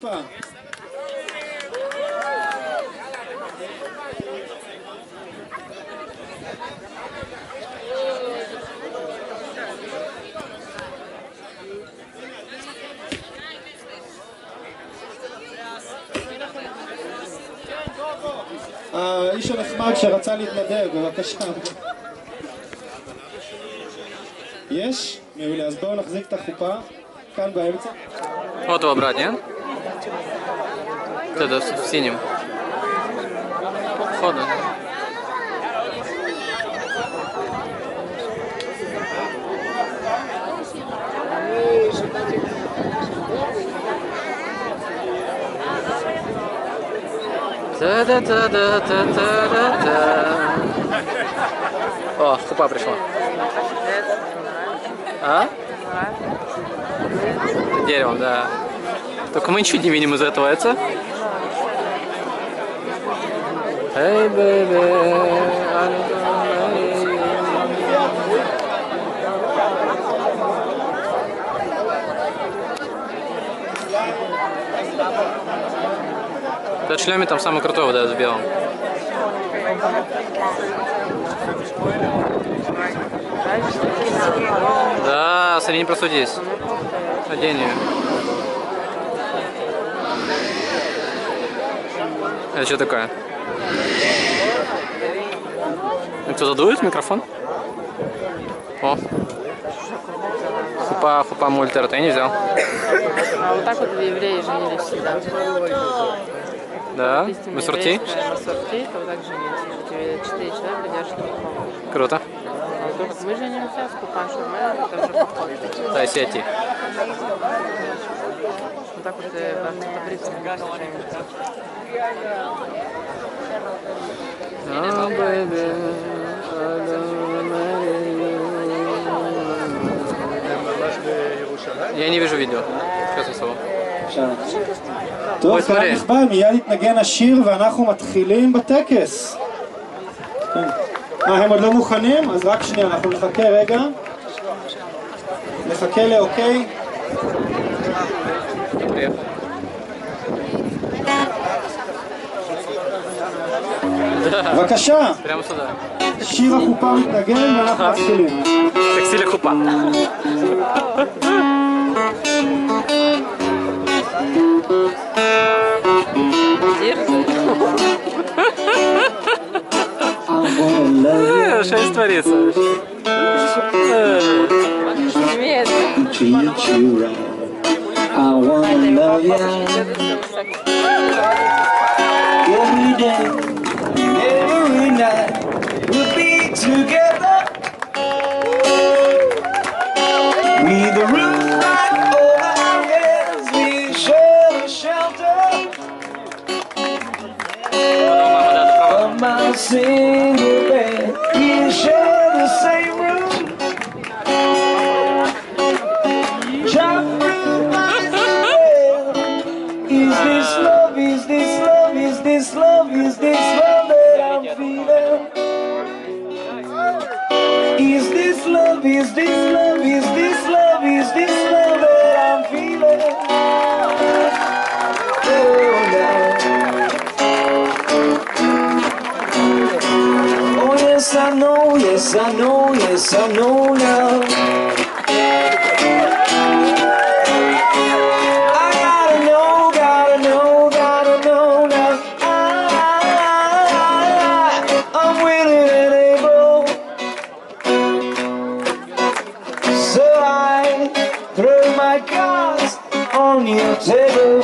האיש הנחמד שרצה להתנדב, בבקשה. יש? מעולה, אז בואו נחזיק את החופה כאן באמצע. Вот его брат, нет? Это в синем. Походу. Та-да-та-да-та-та-да-та. О, хупа пришла. А? Деревом, да. Только мы ничего не видим из этого яйца. Hey, baby, Тот шлеме там самый крутой, вот этот в белом. Да, Сарини просто здесь. Одень ее. Это что такое? Кто-то дует в микрофон? О. Хупа мультер, я не взял. А вот так вот евреи женились всегда. Да? Масурти? Масурти, то вот так женились. 4 человека держат хупу. Круто. Мы женимся с хупа шурме, это уже поход. Да, если идти. Вот так вот в Артабрице женимся. Oh, baby, я не вижу видео. Честно слово. טוב, קהל נכבד, מיד יתנגן השיר ואנחנו מתחילים בטקס. הם עוד לא מוכנים? אז רק שנייה, אנחנו נחכה רגע. נחכה לאוקיי. בבקשה. שיר החופה מתנגן ואנחנו מתחילים. טקסי לחופה. Что здесь творится? Every night we'll be together with the roof right over our heads. We share the shelter of my single bed. We share the same room. Drop through my bed. Is this love? Is this love? Is this love? Is this love that I'm feeling? Is this love? Is this love? Is this love? Is this love that I'm feeling? Oh yes I know, yes I know, yes I know now. On your table,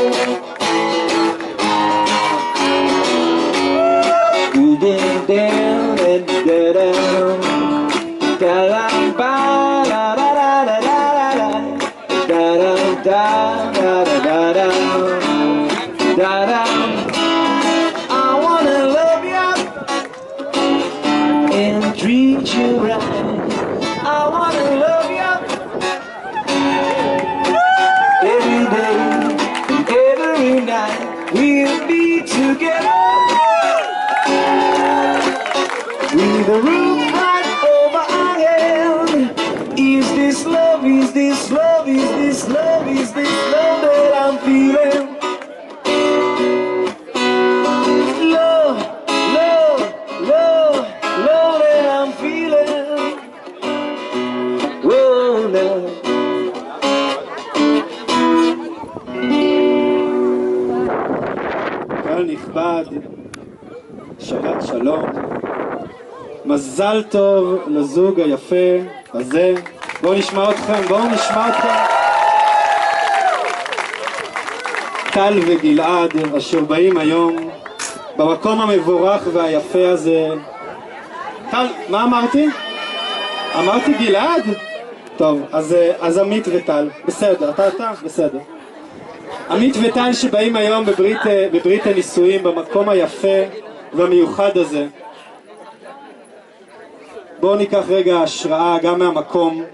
you did down and down, down, ba da da da da da da da da da da da. I wanna love you and treat you right. I wanna love you. Every day and every night we'll be together with a roof right over our head. Is this love? Is this love? Is this love? Is this love that I'm feeling? קהל נכבד, שבת שלום, מזל טוב לזוג היפה הזה. בואו נשמע אתכם, טל וגלעד אשר באים היום במקום המבורך והיפה הזה. טל, מה אמרתי? אמרתי גלעד? טוב, אז עמית וטל, בסדר, אתה? בסדר. עמית וטל שבאים היום בברית הנישואים במקום היפה והמיוחד הזה. בואו ניקח רגע השראה גם מהמקום,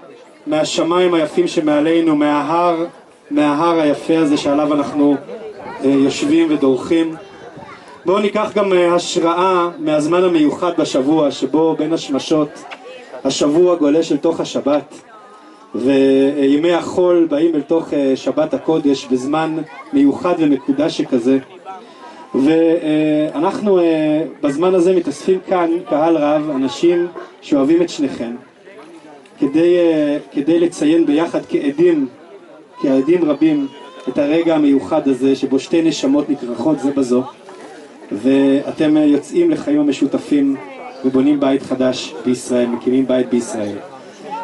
מהשמיים היפים שמעלינו, מההר היפה הזה שעליו אנחנו יושבים ודורכים. בואו ניקח גם השראה מהזמן המיוחד בשבוע, שבו בין השמשות השבוע גולש אל תוך השבת, וימי החול באים אל תוך שבת הקודש בזמן מיוחד ומקודש שכזה. ואנחנו בזמן הזה מתאספים כאן קהל רב, אנשים שאוהבים את שניכם, כדי לציין ביחד כעדים רבים את הרגע המיוחד הזה שבו שתי נשמות נקרחות זה בזו, ואתם יוצאים לחיים המשותפים ובונים בית חדש בישראל, מקימים בית בישראל.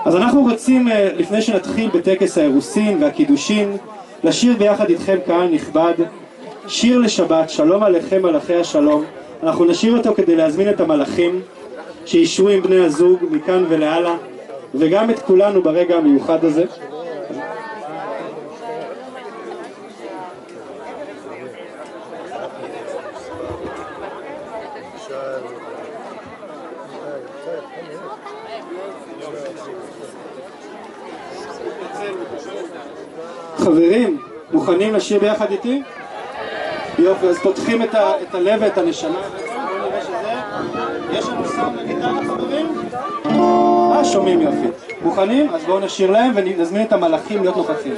אז אנחנו רוצים, לפני שנתחיל בטקס האירוסין והקידושין, לשיר ביחד איתכם קהל נכבד, שיר לשבת, שלום עליכם מלאכי השלום. אנחנו נשיר אותו כדי להזמין את המלאכים שישרו עם בני הזוג מכאן ולהלאה, וגם את כולנו ברגע המיוחד הזה. חברים, מוכנים לשיר ביחד איתי? יופי, אז פותחים את הלב ואת הנשמה. בואו נראה שזה. יש לנו סאונד לגיטרה, חברים? שומעים יופי. מוכנים? אז בואו נשיר להם ונזמין את המלאכים להיות נוכחים.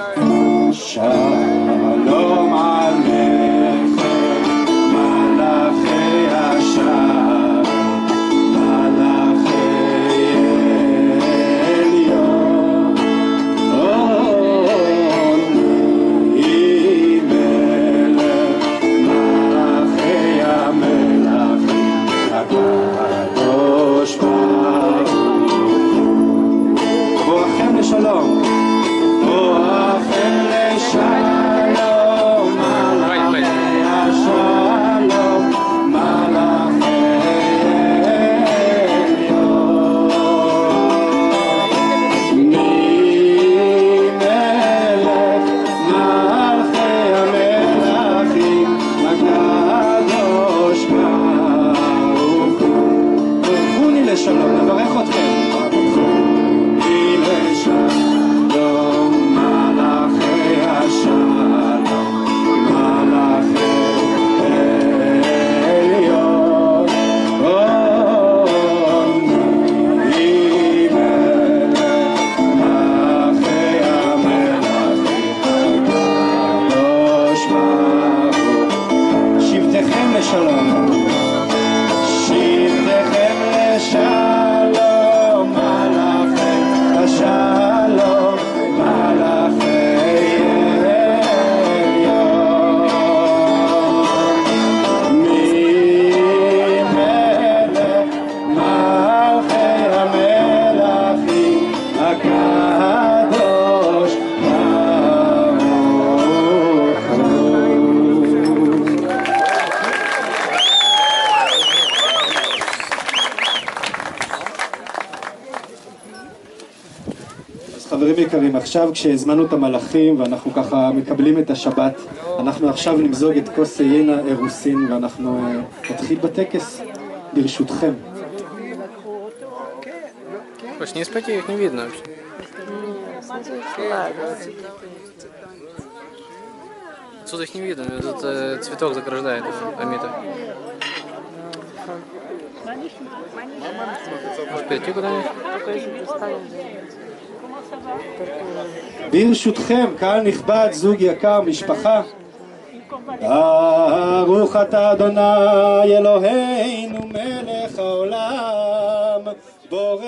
שלום עליכם מלאכי השלום, מלאכי עליון, עוני מלך מלאכי המלאכים, הקדוש ברוך הוא. בואכם לשלום, בואכם לשלום, מלאכי השלום, מלאכי עליון, ממלך מלכי המלכים, הקדוש ברוך הוא. ברכוני לשלום, נברך אתכם. ברכוני לשלום, מלאכי השלום, מלאכי עליון, עוני מלך מלאכי המלכים, הקדוש ברוך הוא. שבטכם לשלום, שבטכם לשלום, מלאכי השלום, מלאכי עליון, ממלך מלכי המלכים, הקדוש ברוך הוא. אז חברים יקרים, עכשיו כשהזמנו את המלאכים ואנחנו ככה מקבלים את השבת, אנחנו עכשיו נמזוג את כוס היין האירוסין ואנחנו נתחיל בטקס, ברשותכם. Больше не спать, их не видно вообще. Отсюда их не видно, этот цветок заграждает Амита. Может перейти куда-нибудь? ברשותכם, קהל נכבד, זוג יקר, משפחה, ברוך אתה אדוני אלוהינו מלך העולם, בורא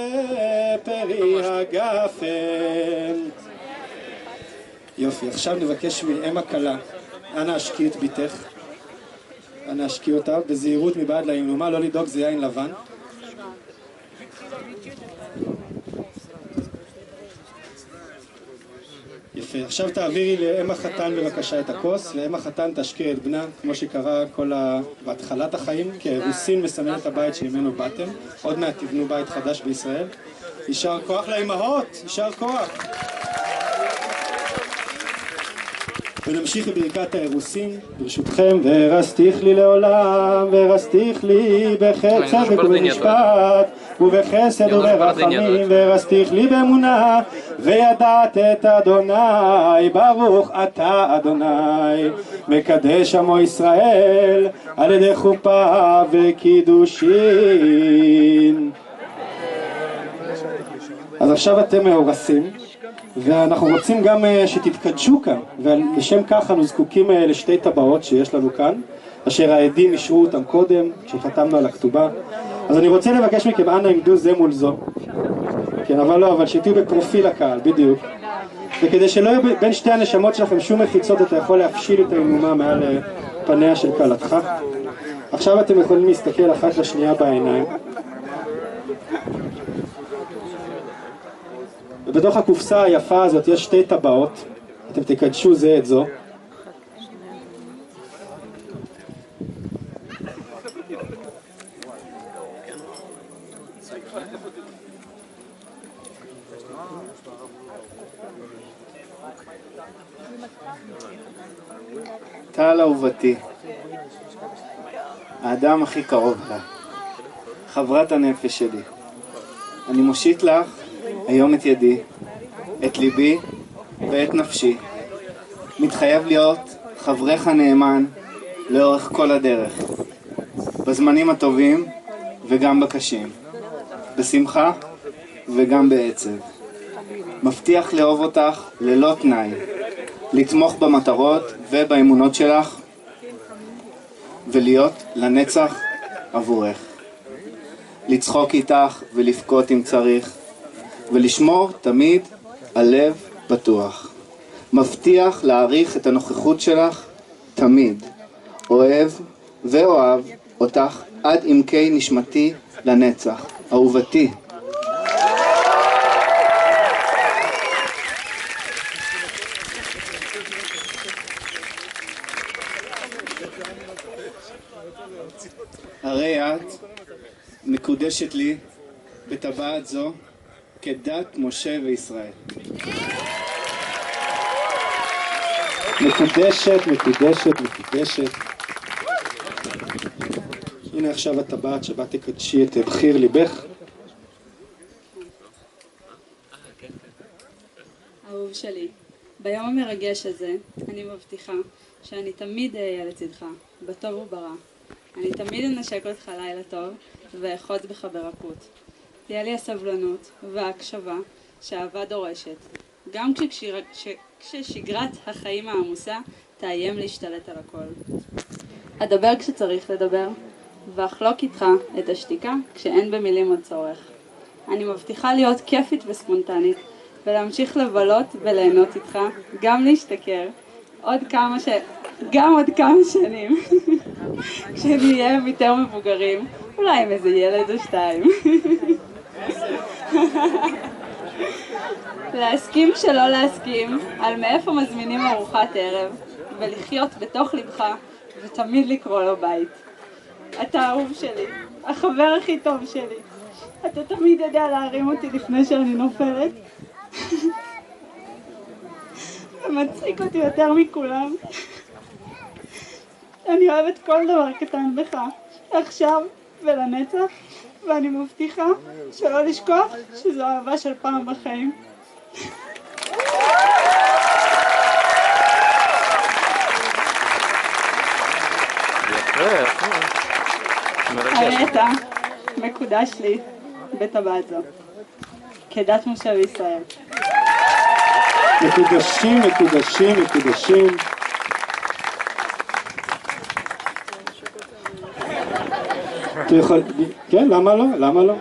פרי הגפן. יופי, עכשיו נבקש מאם הכלה, אנא השקי את ביתך. אנא השקיעו אותה בזהירות מבעד להמנומה, לא לדאוג, זה יין לבן. יפה, עכשיו תעבירי לאם החתן בבקשה את הכוס, ואם החתן תשקיר את בנה, כמו שקרה בהתחלת החיים, כי האירוסין מסמל את הבית שממנו באתם, עוד מעט תבנו בית חדש בישראל. יישר כוח לאמהות, יישר כוח. ונמשיך בברכת האירוסין, ברשותכם. והרסתיך לי לעולם, והרסתיך לי בחסד ובמשפט, ובחסד וברחמים, והרסתיך לי באמונה, וידעת את אדוני, ברוך אתה אדוני, מקדש עמו ישראל, על ידי חופה וקידושין. אז עכשיו אתם מאורסים, ואנחנו רוצים גם שתתקדשו כאן, ולשם כך אנו זקוקים לשתי טבעות שיש לנו כאן, אשר העדים אישרו אותם קודם, כשחתמנו על הכתובה. אז אני רוצה לבקש מכם, אנא עמדו זה מול זו. כן, אבל שתהיו בפרופיל הקהל, בדיוק. וכדי שלא יהיו בין שתי הנשמות שלכם שום מחיצות, אתה יכול להפשיל את האמומה מעל פניה של קהלתך. עכשיו אתם יכולים להסתכל אחת לשנייה בעיניים. ובתוך הקופסה היפה הזאת יש שתי טבעות, אתם תקדשו זה את זו. טל אהובתי, האדם הכי קרוב לה, חברת הנפש שלי, אני מושיט לך היום את ידי, את ליבי ואת נפשי. מתחייב להיות חברך נאמן לאורך כל הדרך, בזמנים הטובים וגם בקשים, בשמחה וגם בעצב. מבטיח לאהוב אותך ללא תנאי, לתמוך במטרות ובאמונות שלך, ולהיות לנצח עבורך. לצחוק איתך ולבכות אם צריך, ולשמור תמיד על לב פתוח. מבטיח להעריך את הנוכחות שלך תמיד. אוהב ואוהב אותך עד עמקי נשמתי לנצח. אהובתי. הרי את מקודשת לי בטבעת זו כדת משה וישראל. מקודשת, מקודשת, מקודשת. הנה עכשיו הטבעת שבה תקדשי את בחיר ליבך. אהוב שלי, ביום המרגש הזה אני מבטיחה שאני תמיד אהיה לצדך, בטוב וברע. אני תמיד אנשק אותך לילה טוב ואחוז בך ברכות. תהיה לי הסבלנות וההקשבה שהאהבה דורשת, גם כששגרת החיים העמוסה תאיים להשתלט על הכל. אדבר כשצריך לדבר, ואחלוק איתך את השתיקה כשאין במילים עוד צורך. אני מבטיחה להיות כיפית וספונטנית, ולהמשיך לבלות וליהנות איתך, גם להשתכר, גם עוד כמה שנים, כשנהיה יותר מבוגרים, אולי עם איזה ילד או שתיים. להסכים שלא להסכים על מאיפה מזמינים ארוחת ערב, ולחיות בתוך לבך ותמיד לקרוא לו בית. אתה האהוב שלי, החבר הכי טוב שלי. אתה תמיד יודע להרים אותי לפני שאני נופלת. זה מצחיק אותי יותר מכולם. אני אוהבת כל דבר קטן בך, עכשיו ולנצח, ואני מבטיחה שלא לשכוח שזו אהבה של פעם בחיים. הרי אתה מקודש לי בטבעת זו, כדת משה וישראל. מקודשים, מקודשים, מקודשים. כן, למה לא? למה לא?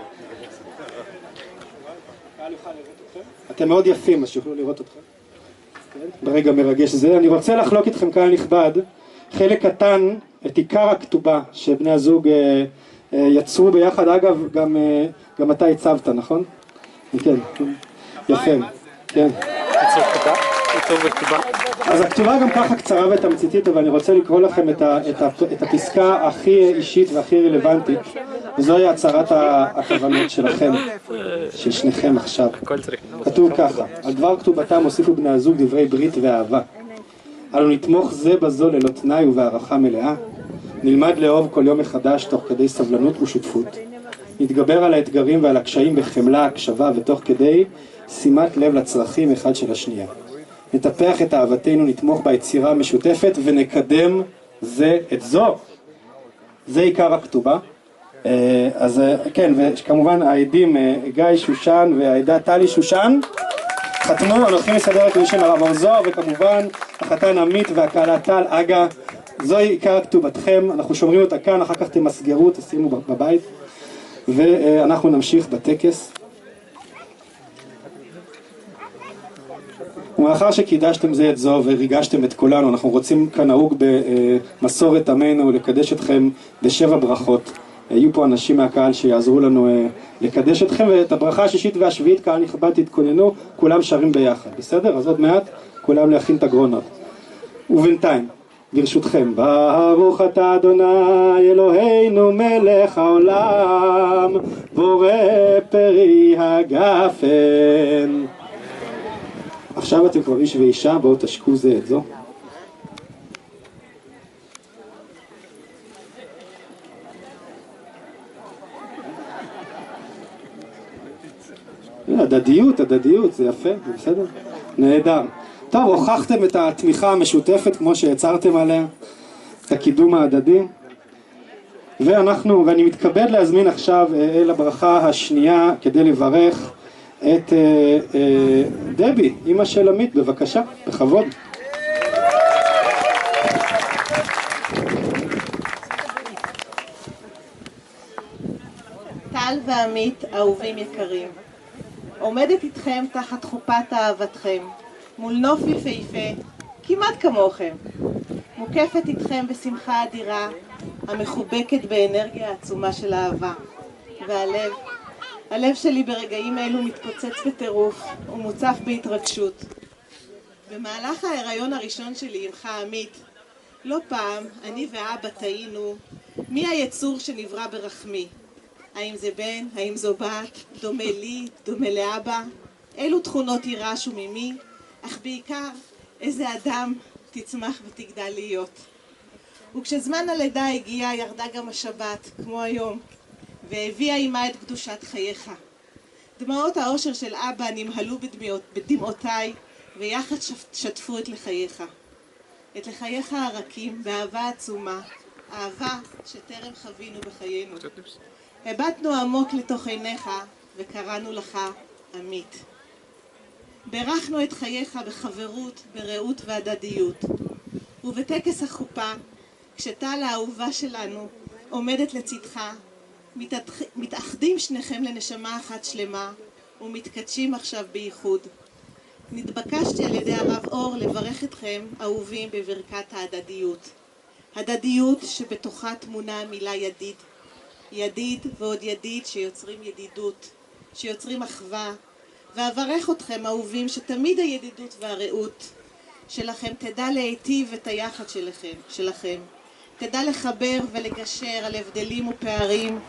אתם מאוד יפים, אז שיוכלו לראות אתכם. ברגע מרגש זה. אני רוצה לחלוק איתכם קהל נכבד, חלק קטן את עיקר הכתובה שבני הזוג יצרו ביחד. אגב, גם אתה הצבת, נכון? כן, יפה, כן. אז הכתובה גם ככה קצרה ותמציתית, אבל אני רוצה לקרוא לכם את הפסקה הכי אישית והכי רלוונטית, וזוהי הצהרת הכוונות שלכם, של שניכם עכשיו. כתוב ככה: על דבר כתובתם הוסיפו בני הזוג דברי ברית ואהבה. אנו נתמוך זה בזו ללא תנאי ובהערכה מלאה, נלמד לאהוב כל יום מחדש תוך כדי סבלנות ושותפות, נתגבר על האתגרים ועל הקשיים בחמלה, הקשבה ותוך כדי שימת לב לצרכים אחד של השנייה. נטפח את אהבתנו, נתמוך ביצירה המשותפת ונקדם זה את זו. זה עיקר הכתובה. אז כן, וכמובן העדים גיא שושן והעדה טלי שושן חתמו. אנוכי מסדר את ראשון הרב ארזוהר, וכמובן החתן עמית והכלה טל אגה. זוהי עיקר כתובתכם, אנחנו שומרים אותה כאן, אחר כך תמסגרו, תשימו בבית, ואנחנו נמשיך בטקס. ומאחר שקידשתם זה את זו וריגשתם את כולנו, אנחנו רוצים כנהוג במסורת עמנו לקדש אתכם בשבע ברכות. יהיו פה אנשים מהקהל שיעזרו לנו לקדש אתכם, ואת הברכה השישית והשביעית, קהל נכבד, תתכוננו, כולם שרים ביחד, בסדר? אז עוד מעט כולם להכין את הגרונות. ובינתיים, ברשותכם, ברוך אתה אדוני אלוהינו מלך העולם, בורא פרי הגפן. עכשיו אתם כבר איש ואישה, בואו תשקו זה את זו. הדדיות, זה יפה, זה בסדר? נהדר. טוב, הוכחתם את התמיכה המשותפת כמו שהצהרתם עליה, את הקידום ההדדי. ואני מתכבד להזמין עכשיו אל הברכה השנייה כדי לברך את דבי, אמא של עמית, בבקשה, בכבוד. טל ועמית, אהובים יקרים, עומדת איתכם תחת חופת אהבתכם, מול נוף יפהפה, כמעט כמוכם, מוקפת איתכם בשמחה אדירה, המחובקת באנרגיה העצומה של אהבה. הלב שלי ברגעים אלו מתפוצץ בטירוף ומוצף בהתרגשות. במהלך ההיריון הראשון שלי עם עמית, לא פעם אני ואבא תהינו מי היצור שנברא ברחמי. האם זה בן, האם זו בת, דומה לי, דומה לאבא, אילו תכונות יירשו ממי, אך בעיקר איזה אדם תצמח ותגדל להיות. וכשזמן הלידה הגיע ירדה גם השבת, כמו היום, והביאה עימה את קדושת חייך. דמעות האושר של אבא נמהלו בדמעותיי, ויחד שטפו את לחייך. את לחייך הרכים באהבה עצומה, אהבה שטרם חווינו בחיינו. הבטנו עמוק לתוך עיניך וקראנו לך עמית. ברכנו את חייך בחברות, ברעות והדדיות. ובטקס החופה, כשטל האהובה שלנו עומדת לצדך, מתאחדים שניכם לנשמה אחת שלמה ומתקדשים עכשיו בייחוד. נתבקשתי על ידי הרב אור לברך אתכם אהובים בברכת ההדדיות. הדדיות שבתוכה תמונה המילה ידיד. ידיד ועוד ידיד שיוצרים ידידות, שיוצרים אחווה, ואברך אתכם אהובים שתמיד הידידות והרעות שלכם תדע להיטיב את היחד שלכם, תדע לחבר ולגשר על הבדלים ופערים,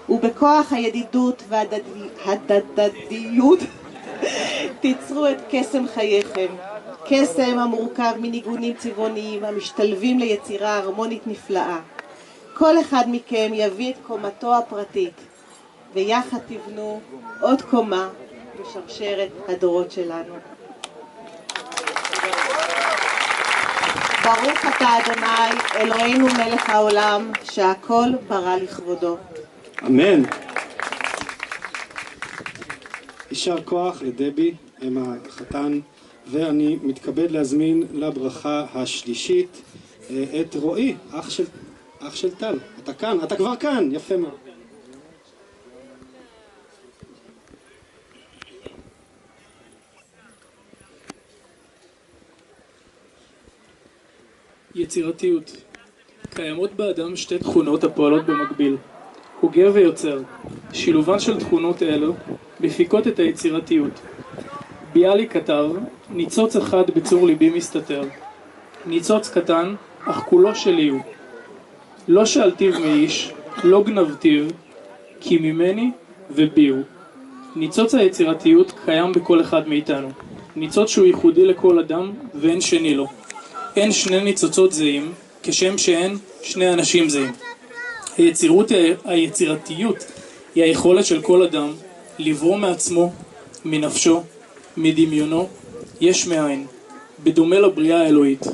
ובכוח הידידות וההדדיות תיצרו את קסם חייכם, קסם המורכב מניגונים צבעוניים המשתלבים ליצירה הרמונית נפלאה. כל אחד מכם יביא את קומתו הפרטית, ויחד תבנו עוד קומה בשרשרת הדורות שלנו. ברוך אתה אדוני אלוהינו מלך העולם, שהכל ברא לכבודו. אמן. יישר כוח לדבי, אם החתן, ואני מתכבד להזמין לברכה השלישית את רועי, אח של טל. אתה כאן, אתה כבר כאן, יפה מאוד. יצירתיות. קיימות באדם שתי תכונות הפועלות במקביל, הוגה ויוצר. שילובן של תכונות אלו מפיקות את היצירתיות. ביאליק כתב, ניצוץ אחד בצור ליבי מסתתר. ניצוץ קטן, אך כולו שלי הוא. לא שאלתיו מאיש, לא גנבתיו, כי ממני ובי הוא. ניצוץ היצירתיות קיים בכל אחד מאיתנו. ניצוץ שהוא ייחודי לכל אדם ואין שני לו. אין שני ניצוצות זהים, כשם שאין שני אנשים זהים. היצירתיות היא היכולת של כל אדם לברוא מעצמו, מנפשו, מדמיונו, יש מאין, בדומה לבריאה האלוהית.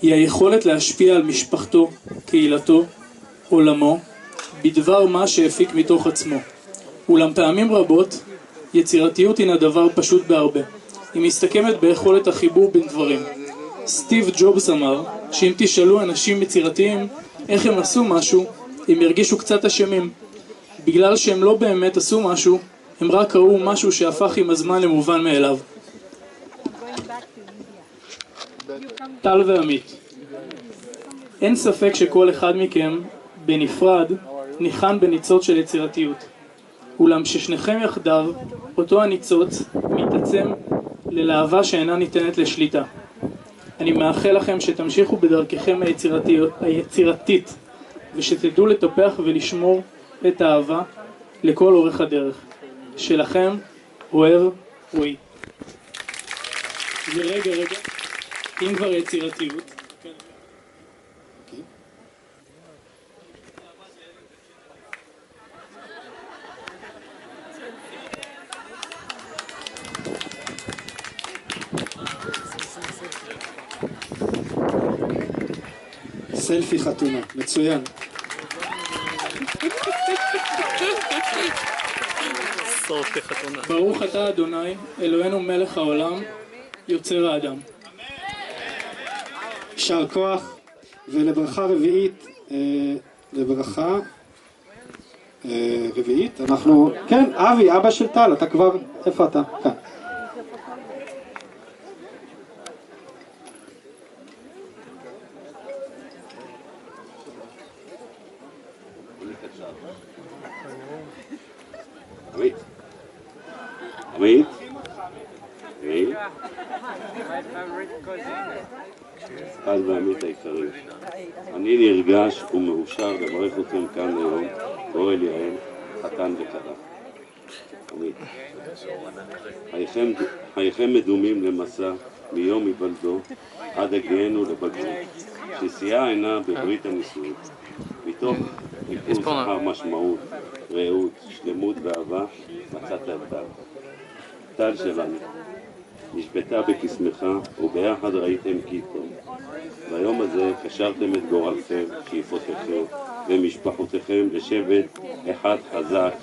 היא היכולת להשפיע על משפחתו, קהילתו, עולמו, בדבר מה שהפיק מתוך עצמו. אולם פעמים רבות, יצירתיות הינה דבר פשוט בהרבה. היא מסתכמת ביכולת החיבור בין דברים. סטיב ג'ובס אמר שאם תשאלו אנשים יצירתיים איך הם עשו משהו, הם ירגישו קצת אשמים. בגלל שהם לא באמת עשו משהו, הם רק ראו משהו שהפך עם הזמן למובן מאליו. טל ועמית, אין ספק שכל אחד מכם בנפרד ניחן בניצוץ של יצירתיות. אולם ששניכם יחדיו, אותו הניצוץ מתעצם ללהבה שאינה ניתנת לשליטה. אני מאחל לכם שתמשיכו בדרככם היצירתית ושתדעו לטפח ולשמור את האהבה לכל אורך הדרך. שלכם, אוהב, רועי. ורגע, אם כבר יצירתיות. סלפי חתונה, מצוין. ברוך אתה אדוני, אלוהינו מלך העולם, יוצר האדם. יישר כוח, ולברכה רביעית, אנחנו, כן, אבי, אבא של טל, אתה כבר, איפה אתה? כאן. עמית? טל ועמית היקרים, אני נרגש ומאושר לברך אתכם כאן היום, באוהל יעל, חתן וכלה. עמית, חייכם מדומים למסע מיום היוולדו עד הגיענו לבגרות, ששיאה עינה בברית הנישואים. מתוך חיפוש אחר משמעות, רעות, שלמות ואהבה, מצאת את טל. טל שלנו, נשבתה בקסמך וביחד ראיתם כי טוב. ביום הזה קשרתם את גורלכם, שאיפותיכם ומשפחותיכם לשבט אחד חזק